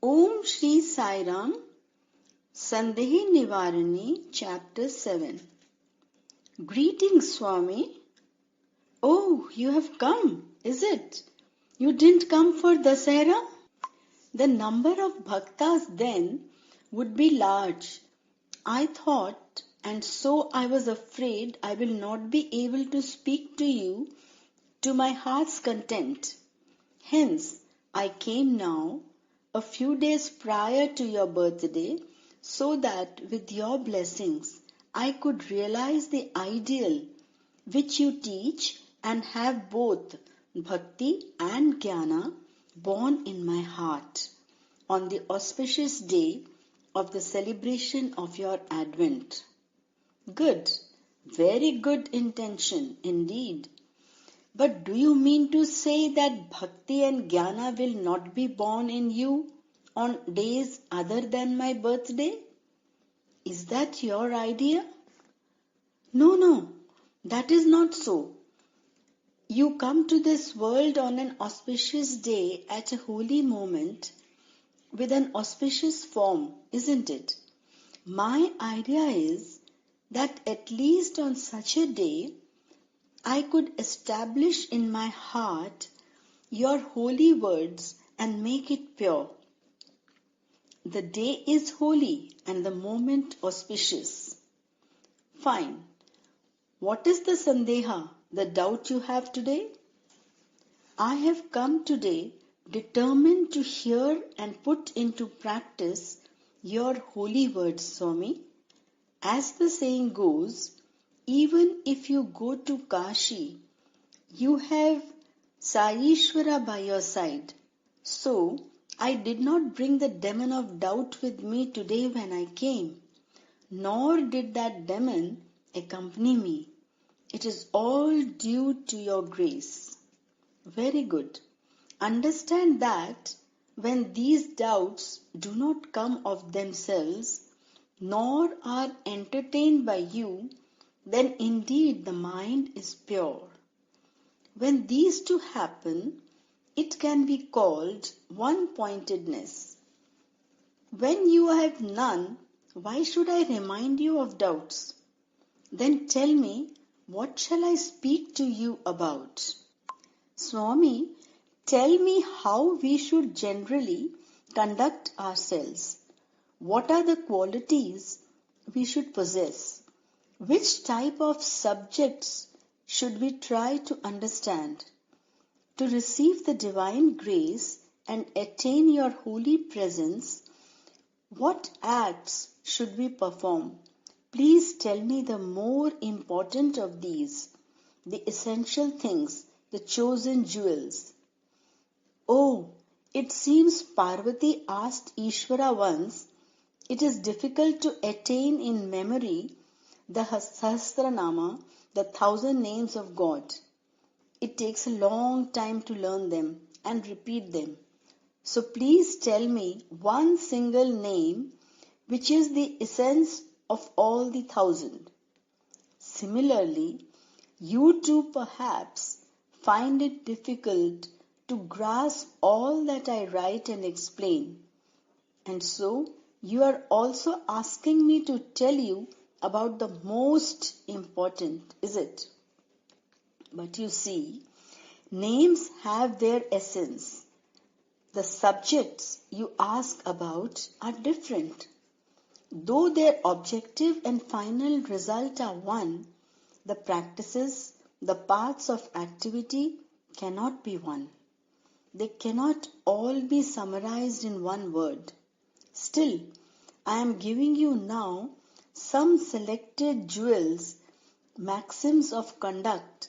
Om Shri Sai Ram, Sandeha Nivarini, Chapter 7. Greetings, Swami. Oh, you have come, is it? You didn't come for Dasera? The number of bhaktas then would be large, I thought, and so I was afraid I will not be able to speak to you to my heart's content. Hence, I came now, a few days prior to your birthday, so that with your blessings I could realize the ideal which you teach and have both bhakti and jnana born in my heart on the auspicious day of the celebration of your advent. Good, very good intention indeed. But do you mean to say that bhakti and jnana will not be born in you on days other than my birthday? Is that your idea? No, that is not so. You come to this world on an auspicious day at a holy moment with an auspicious form, isn't it? My idea is that at least on such a day, I could establish in my heart your holy words and make it pure. The day is holy and the moment auspicious. Fine. What is the Sandeha, the doubt you have today? I have come today determined to hear and put into practice your holy words, Swami. As the saying goes, even if you go to Kashi, you have Saishwara by your side. So, I did not bring the demon of doubt with me today when I came, nor did that demon accompany me. It is all due to your grace. Very good. Understand that when these doubts do not come of themselves, nor are entertained by you, then indeed the mind is pure. When these two happen, it can be called one-pointedness. When you have none, why should I remind you of doubts? Then tell me, what shall I speak to you about? Swami, tell me how we should generally conduct ourselves. What are the qualities we should possess? Which type of subjects should we try to understand? To receive the divine grace and attain your holy presence, what acts should we perform? Please tell me the more important of these, the essential things, the chosen jewels. Oh, it seems Parvati asked Ishvara once, it is difficult to attain in memory the Sahasranama, the 1,000 names of God. It takes a long time to learn them and repeat them. So please tell me one single name which is the essence of all the 1,000. Similarly, you too perhaps find it difficult to grasp all that I write and explain. And so you are also asking me to tell you about the most important, is it? But you see, names have their essence. The subjects you ask about are different. Though their objective and final result are one, the practices, the paths of activity cannot be one. They cannot all be summarized in one word. Still, I am giving you now some selected jewels, maxims of conduct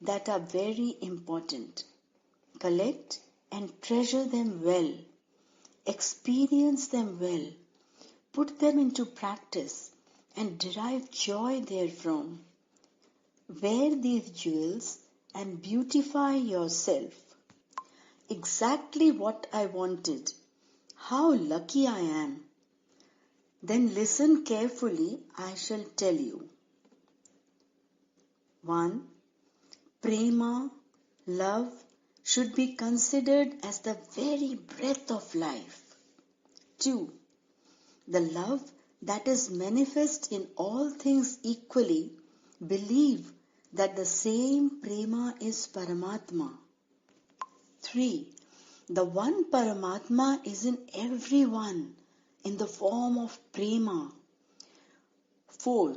that are very important. Collect and treasure them well. Experience them well. Put them into practice and derive joy therefrom. Wear these jewels and beautify yourself. Exactly what I wanted. How lucky I am. Then listen carefully, I shall tell you. 1. Prema, love, should be considered as the very breath of life. 2. The love that is manifest in all things equally believe that the same prema is Paramatma. 3. The one Paramatma is in everyone in the form of prema. 4.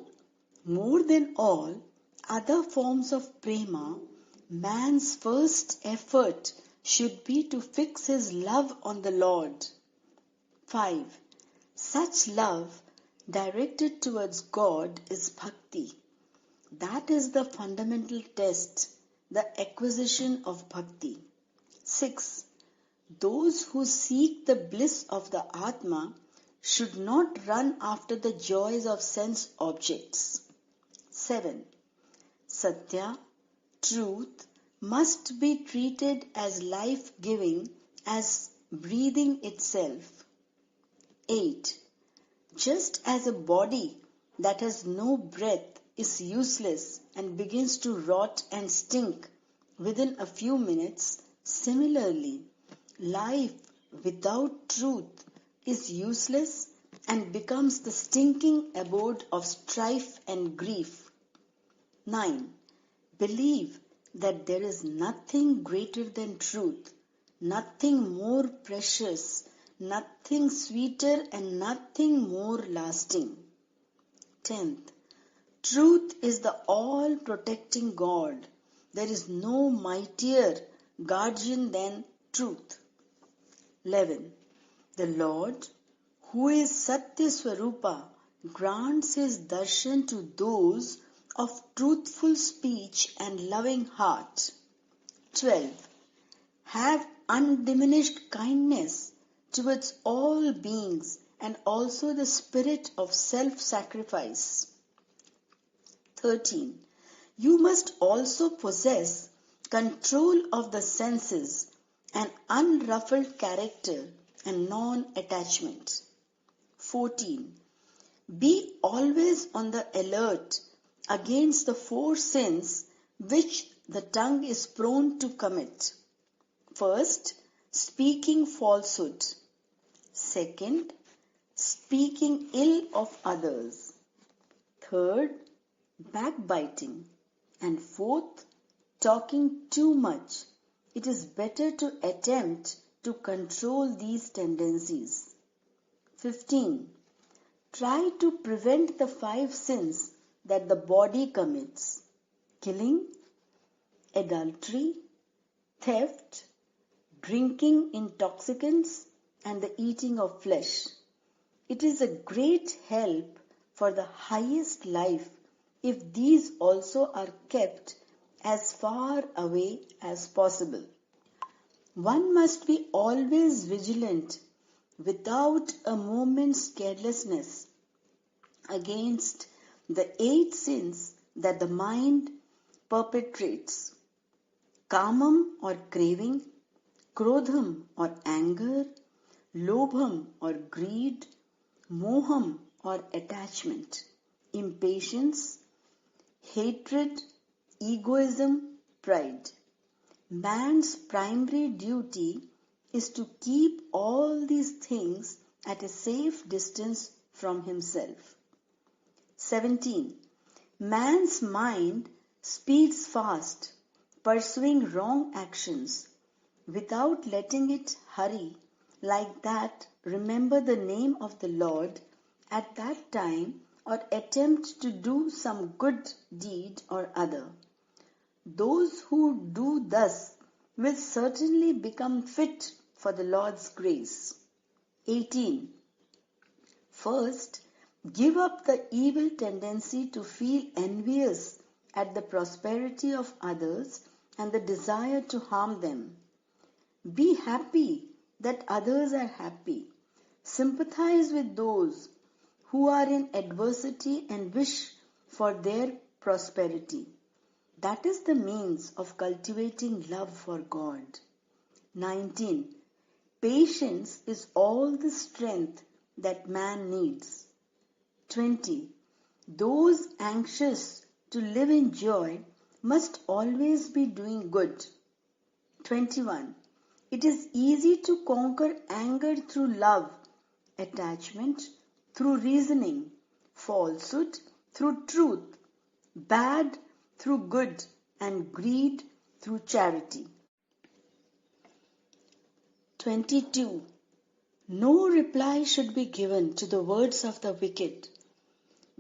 More than all other forms of prema, man's first effort should be to fix his love on the Lord. 5. Such love directed towards God is bhakti. That is the fundamental test, the acquisition of bhakti. 6. Those who seek the bliss of the Atma should not run after the joys of sense objects. 7. Satya, truth, must be treated as life-giving, as breathing itself. 8. Just as a body that has no breath is useless and begins to rot and stink within a few minutes, similarly, life without truth is useless and becomes the stinking abode of strife and grief. 9. Believe that there is nothing greater than truth, nothing more precious, nothing sweeter and nothing more lasting. 10th. Truth is the all-protecting God. There is no mightier guardian than truth. 11. The Lord, who is Satya Swarupa, grants his darshan to those of truthful speech and loving heart. 12. Have undiminished kindness towards all beings and also the spirit of self-sacrifice. 13. You must also possess control of the senses, an unruffled character and non-attachment. 14. Be always on the alert against the 4 sins which the tongue is prone to commit. First, speaking falsehood. Second, speaking ill of others. Third, backbiting. And fourth, talking too much. It is better to attempt to control these tendencies. 15. Try to prevent the 5 sins that the body commits: killing, adultery, theft, drinking intoxicants, and the eating of flesh. It is a great help for the highest life if these also are kept as far away as possible. One must be always vigilant, without a moment's carelessness, against the 8 sins that the mind perpetrates: kamam or craving, krodham or anger, lobham or greed, moham or attachment, impatience, hatred, egoism, pride. Man's primary duty is to keep all these things at a safe distance from himself. 17. Man's mind speeds fast, pursuing wrong actions, without letting it hurry. Like that, remember the name of the Lord at that time or attempt to do some good deed or other. Those who do thus will certainly become fit for the Lord's grace. 18. First, give up the evil tendency to feel envious at the prosperity of others and the desire to harm them. Be happy that others are happy. Sympathize with those who are in adversity and wish for their prosperity. That is the means of cultivating love for God. 19. Patience is all the strength that man needs. 20. Those anxious to live in joy must always be doing good. 21. It is easy to conquer anger through love attachment through reasoning, falsehood through truth, bad through good, and greed through charity. 22. No reply should be given to the words of the wicked.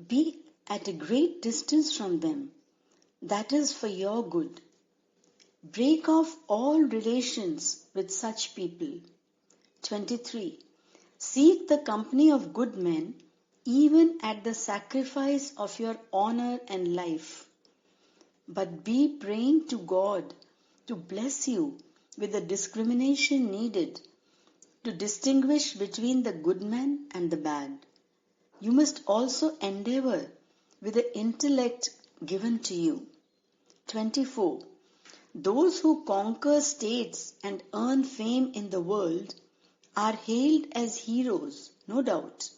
Be at a great distance from them. That is for your good. Break off all relations with such people. 23. Seek the company of good men, even at the sacrifice of your honor and life. But be praying to God to bless you with the discrimination needed to distinguish between the good men and the bad. You must also endeavor with the intellect given to you. 24. Those who conquer states and earn fame in the world are hailed as heroes, no doubt.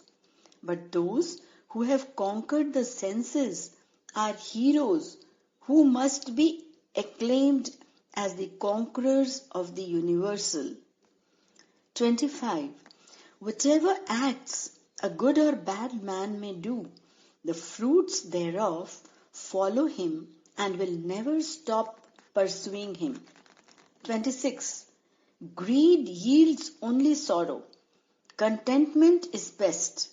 But those who have conquered the senses are heroes who must be acclaimed as the conquerors of the universal. 25. Whatever acts a good or bad man may do, the fruits thereof follow him and will never stop pursuing him. 26. Greed yields only sorrow. Contentment is best.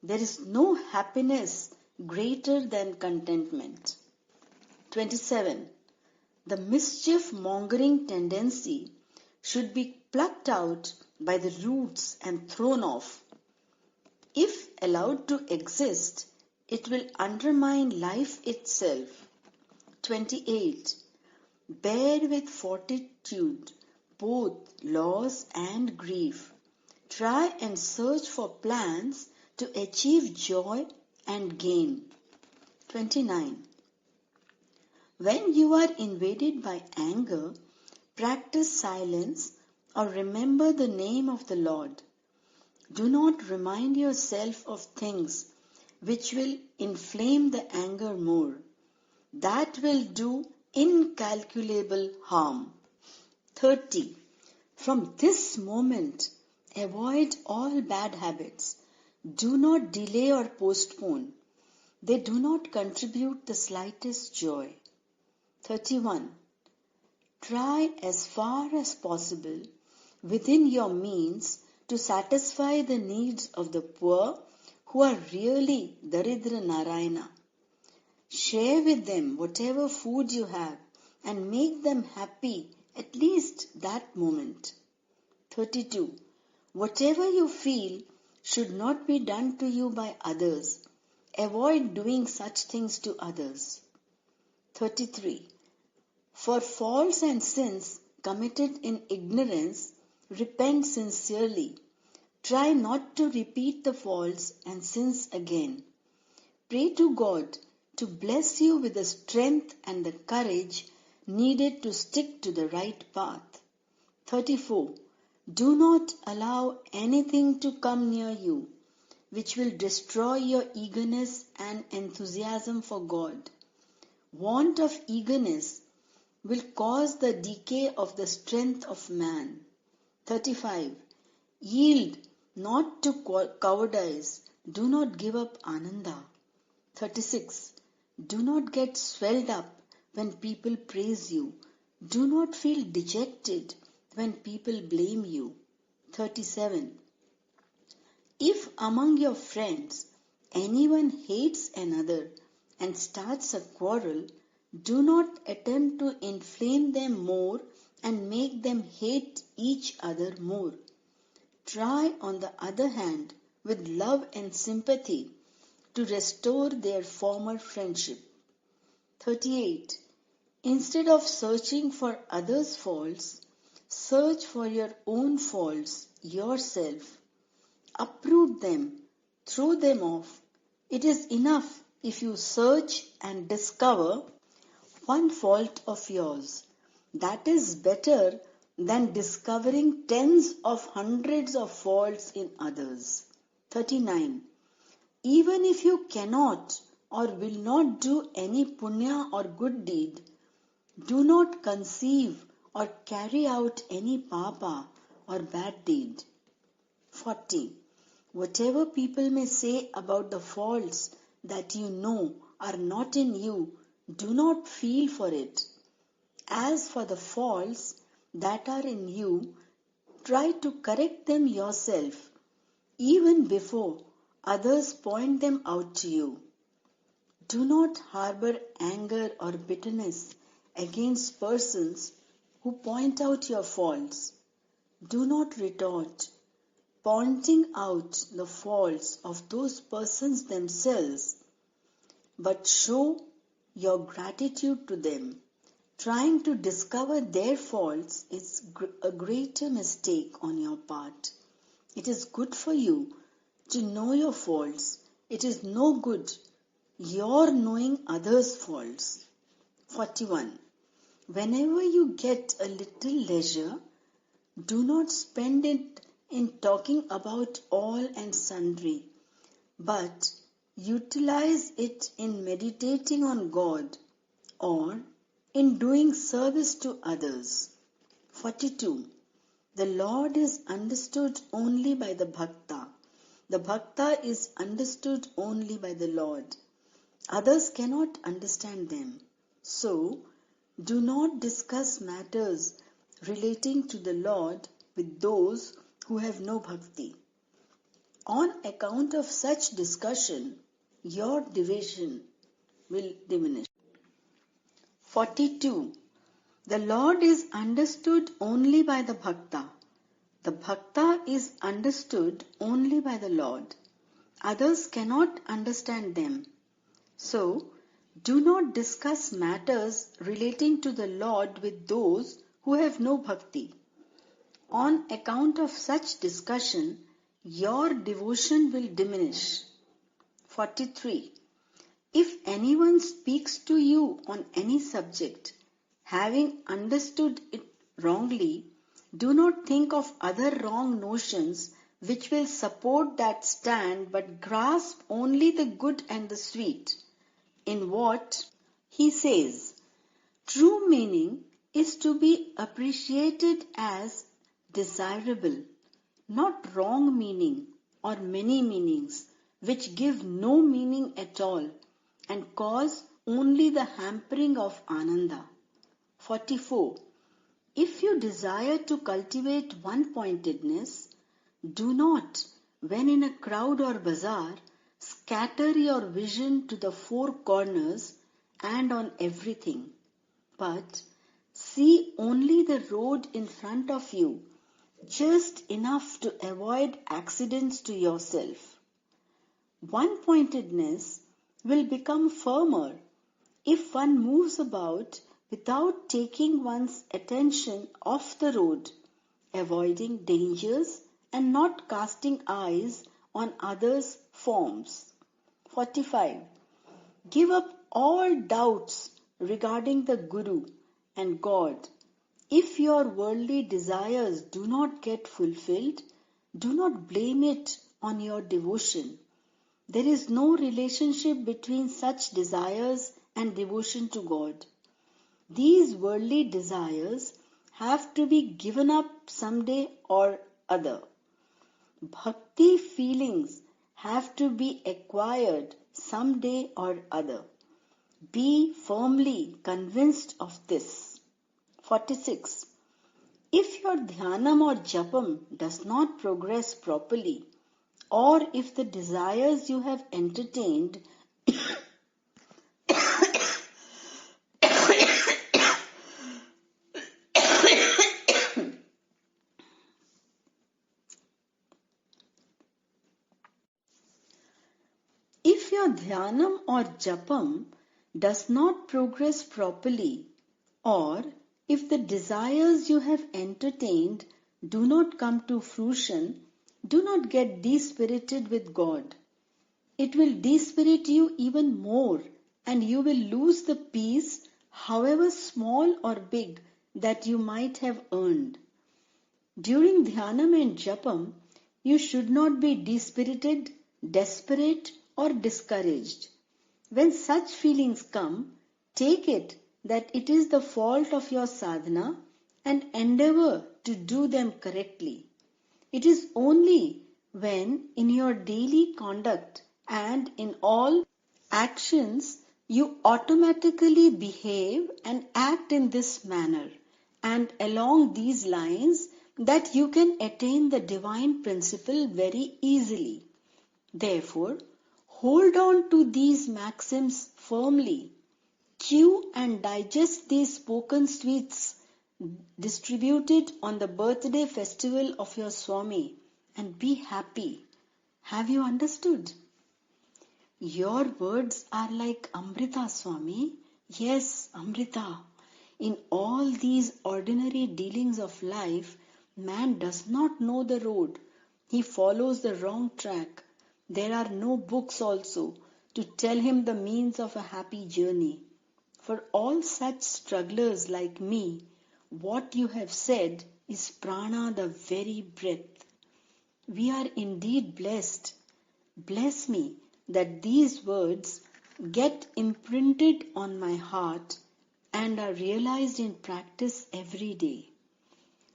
There is no happiness greater than contentment. 27. The mischief-mongering tendency should be plucked out by the roots and thrown off. If allowed to exist, it will undermine life itself. 28. Bear with fortitude both loss and grief. Try and search for plans to achieve joy and gain. 29. When you are invaded by anger, practice silence or remember the name of the Lord. Do not remind yourself of things which will inflame the anger more. That will do incalculable harm. 30. From this moment, avoid all bad habits. Do not delay or postpone. They do not contribute the slightest joy. 31. Try as far as possible within your means to satisfy the needs of the poor who are really Daridra Narayana. Share with them whatever food you have and make them happy at least that moment. 32. Whatever you feel should not be done to you by others. Avoid doing such things to others. 33. For faults and sins committed in ignorance, repent sincerely. Try not to repeat the faults and sins again. Pray to God to bless you with the strength and the courage needed to stick to the right path. 34. Do not allow anything to come near you which will destroy your eagerness and enthusiasm for God. Want of eagerness will cause the decay of the strength of man. 35. Yield not to cowardice. Do not give up ananda. 36. Do not get swelled up when people praise you. Do not feel dejected when people blame you. 37. If among your friends anyone hates another and starts a quarrel, do not attempt to inflame them more and make them hate each other more. Try, on the other hand, with love and sympathy, to restore their former friendship. 38. Instead of searching for others' faults, search for your own faults yourself. Uproot them, throw them off. It is enough if you search and discover one fault of yours. That is better than discovering tens of hundreds of faults in others. 39. Even if you cannot or will not do any punya or good deed, do not conceive or carry out any papa or bad deed. 40. Whatever people may say about the faults that you know are not in you, do not feel for it. As for the faults that are in you, try to correct them yourself, even before others point them out to you. Do not harbor anger or bitterness against persons who point out your faults. Do not retort, pointing out the faults of those persons themselves, but show your gratitude to them. Trying to discover their faults is a greater mistake on your part. It is good for you to know your faults. It is no good your knowing others' faults. 41. Whenever you get a little leisure, do not spend it in talking about all and sundry, but utilize it in meditating on God or in doing service to others. 42. The Lord is understood only by the Bhakta. The Bhakta is understood only by the Lord. Others cannot understand them. So, do not discuss matters relating to the Lord with those who have no bhakti. On account of such discussion, your devotion will diminish. 42. The Lord is understood only by the Bhakta. The Bhakta is understood only by the Lord. Others cannot understand them. So, do not discuss matters relating to the Lord with those who have no bhakti. On account of such discussion, your devotion will diminish. 43. If anyone speaks to you on any subject, having understood it wrongly, do not think of other wrong notions which will support that stand, but grasp only the good and the sweet in what he says. True meaning is to be appreciated as desirable, not wrong meaning or many meanings which give no meaning at all and cause only the hampering of ananda. 44. If you desire to cultivate one-pointedness, do not, when in a crowd or bazaar, scatter your vision to the four corners and on everything, but see only the road in front of you, just enough to avoid accidents to yourself. One-pointedness will become firmer if one moves about without taking one's attention off the road, avoiding dangers and not casting eyes on others' forms. 45. Give up all doubts regarding the Guru and God. If your worldly desires do not get fulfilled, do not blame it on your devotion. There is no relationship between such desires and devotion to God. These worldly desires have to be given up someday or other. Bhakti feelings have to be acquired someday or other. Be firmly convinced of this. 46. If your dhyanam or japam does not progress properly, or if the desires you have entertained If your dhyanam or japam does not progress properly, or if the desires you have entertained do not come to fruition, do not get dispirited with God. It will dispirit you even more, and you will lose the peace, however small or big, that you might have earned. During dhyanam and japam, you should not be dispirited, desperate, or discouraged. When such feelings come, take it that it is the fault of your sadhana and endeavor to do them correctly. It is only when in your daily conduct and in all actions you automatically behave and act in this manner and along these lines, that you can attain the divine principle very easily. Therefore, hold on to these maxims firmly. Chew and digest these spoken sweets distributed on the birthday festival of your Swami and be happy. Have you understood? Your words are like Amrita, Swami. Yes, Amrita. In all these ordinary dealings of life, man does not know the road. He follows the wrong track. There are no books also to tell him the means of a happy journey. For all such strugglers like me, what you have said is prana, the very breath. We are indeed blessed. Bless me that these words get imprinted on my heart and are realized in practice every day.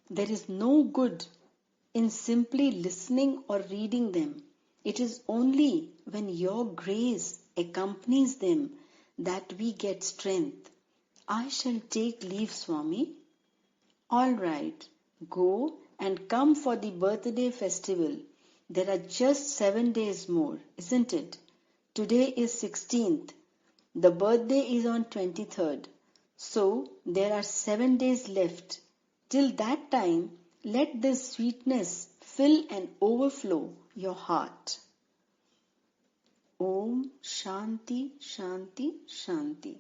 There is no good in simply listening or reading them. It is only when your grace accompanies them that we get strength. I shall take leave, Swami. All right, go and come for the birthday festival. There are just 7 days more, isn't it? Today is 16th. The birthday is on 23rd. So there are 7 days left. Till that time, let this sweetness fill and overflow your heart. Om Shanti Shanti Shanti.